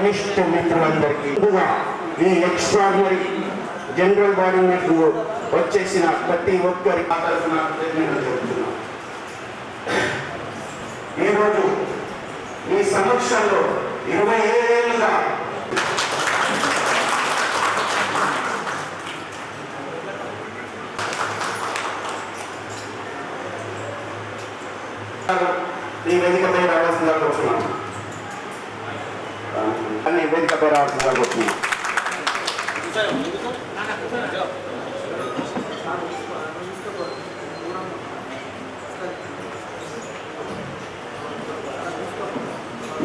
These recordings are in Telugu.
కనిష్ట మిత్రులందరికీ ఈ ఎక్స్ట్రాడినరీ జనరల్ బాడీ మీటింగ్ వచ్చేసిన ప్రతి ఒక్కరికి తరఫున చెప్తున్నాం. ఈరోజు మీ సమక్షంలో 27 ఏళ్ళుగా ఈ వేదికపై రావాల్సిందిగా కోరుతున్నాను. అన్ని వేదికపై రావాల్సిందిగా కోరుతున్నాను.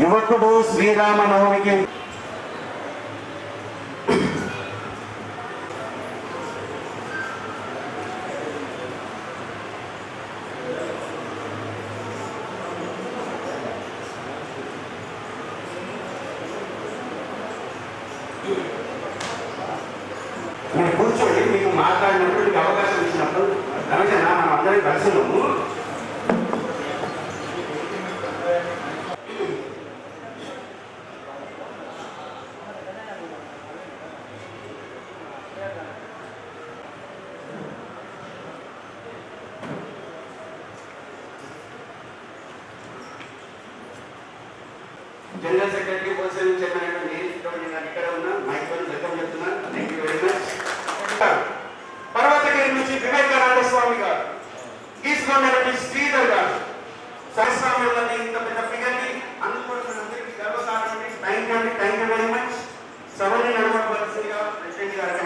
యువకుడు శ్రీరామనవమికి మీరు కూర్చోండి. మీకు మాట్లాడినప్పుడు అవకాశం ఇచ్చినప్పుడు రమేష్ మనం అందరం కలిసినాము. జనరల్ సెక్రటరీ హోల్సేల్ చైర్మన్ ఇక్కడ ఉన్నా మైక్ వెల్కమ్ చెప్తున్నాను. Thank you very much. Parvathagiri నుంచి వివేకానంద స్వామి గారు, తీసుకున్నటువంటి శ్రీధర్ గారు, సహస్రామ్యాలని ఇంత పెద్ద ఫిగర్ని అందుకోవడం అందరికీ గర్వకారణం. Thank you very much. సభని నడవవలసిందిగా ప్రెసిడెంట్ గారికి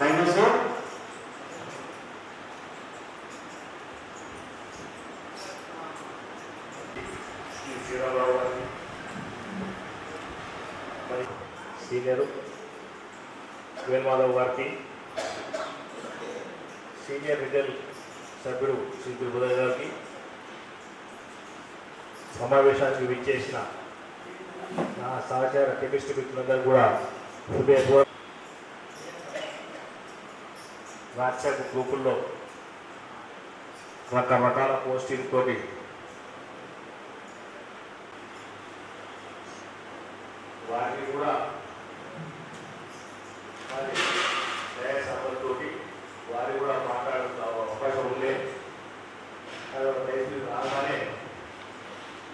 thank you sir. Senior Venumadhav గారికి, సీనియర్ రిటైల్ సభ్యుడు శ్రీ తిరుపతి గారికి, సమావేశానికి విచ్చేసిన నా సహచార కెమిస్ట్రీ మిత్రులందరూ కూడా హృదయపూర్వక వాట్సాప్ గ్రూపుల్లో రకరకాల పోస్టింగ్తో వారిని కూడా దయాసభలతోటి వారి కూడా మాట్లాడుతున్న అవకాశం ఉండే రాగానే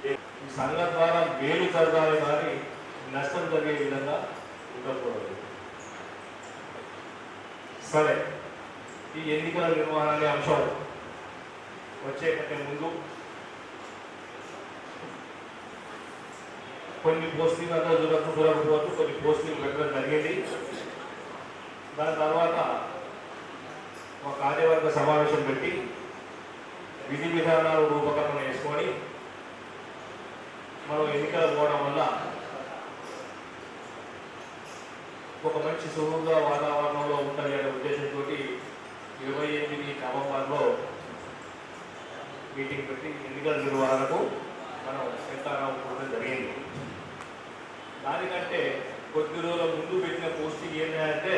ఈ సంఘం ద్వారా మేలు జరగాలి కానీ నష్టం జరిగే విధంగా ఉండకూడదు. సరే, ఈ ఎన్నికల నిర్వహణ అనే అంశం వచ్చే కంటే ముందు కొన్ని పోస్టింగ్ అంతా చూడకపోవచ్చు, కొన్ని పోస్టింగ్ పెట్టడం జరిగింది. దాని తర్వాత ఒక కార్యవర్గ సమావేశం పెట్టి విధి విధానాలు రూపకల్పన చేసుకొని మనం ఎన్నికలు పోవడం వల్ల ఒక మంచి సులువుగా వాతావరణంలో ఉంటుంది అనే ఉద్దేశంతో 28 నవంబర్లో మీటింగ్ పెట్టి ఎన్నికల నిర్వహణకు మనం శంకారావు జరిగింది. దానికంటే కొద్ది రోజుల ముందు పెట్టిన పోస్టింగ్ ఏంటంటే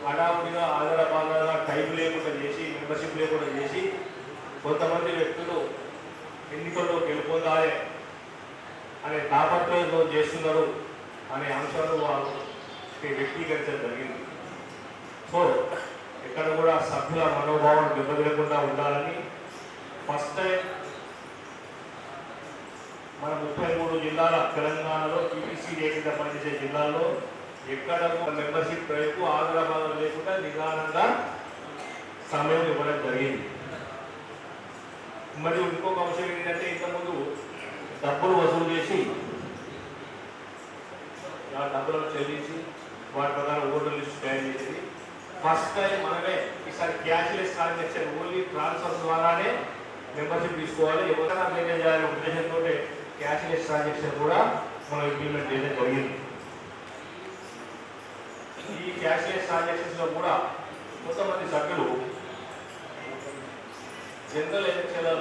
హడావుడిగా ఆధారపాదాగా టైం లేకుండా చేసి, మెంబర్షిప్ లేకుండా చేసి కొంతమంది వ్యక్తులు ఎన్నికల్లో గెలుపొందాలి అనే తాపత్రయంతో చేస్తున్నారు అనే అంశాలు వాళ్ళు వ్యక్తీకరించడం జరిగింది. సో ఇక్కడ కూడా సభ్యుల మనోభావం దెబ్బతినకుండా ఉండాలని ఫస్ట్ టైం మన 33 జిల్లాల తెలంగాణలో టీపీసీ కింద పనిచేసే జిల్లాల్లో ఎక్కడ మెంబర్షిప్ డ్రైవ్కు ఆగ్రహం లేకుండా నిదానంగా సమయం ఇవ్వడం జరిగింది. మరియు ఇంకొక అంశం ఏంటంటే ఇంతకుముందు డబ్బులు వసూలు చేసి ఆ డబ్బులను చెల్లించి వాటి ప్రకారం ఓటర్ లిస్ట్ తయారు చేసేది. ఫస్ట్ టైం మనమే ఈసారి క్యాష్లెస్ ట్రాన్సాక్షన్ ఓన్లీ ట్రాన్స్ఫర్ ద్వారానే మెంబర్షిప్ తీసుకోవాలి, ఎవరైనా మేనేజ్ చేయాలనే ఉద్దేశంతో క్యాష్లెస్ ట్రాన్సాక్షన్ కూడా మనం ఇంప్లిమెంట్ చేయడం జరిగింది. ఈ క్యాష్లెస్ ట్రాన్సాక్షన్స్లో కూడా కొంతమంది సభ్యులు జనరల్ ఎలక్షన్లలో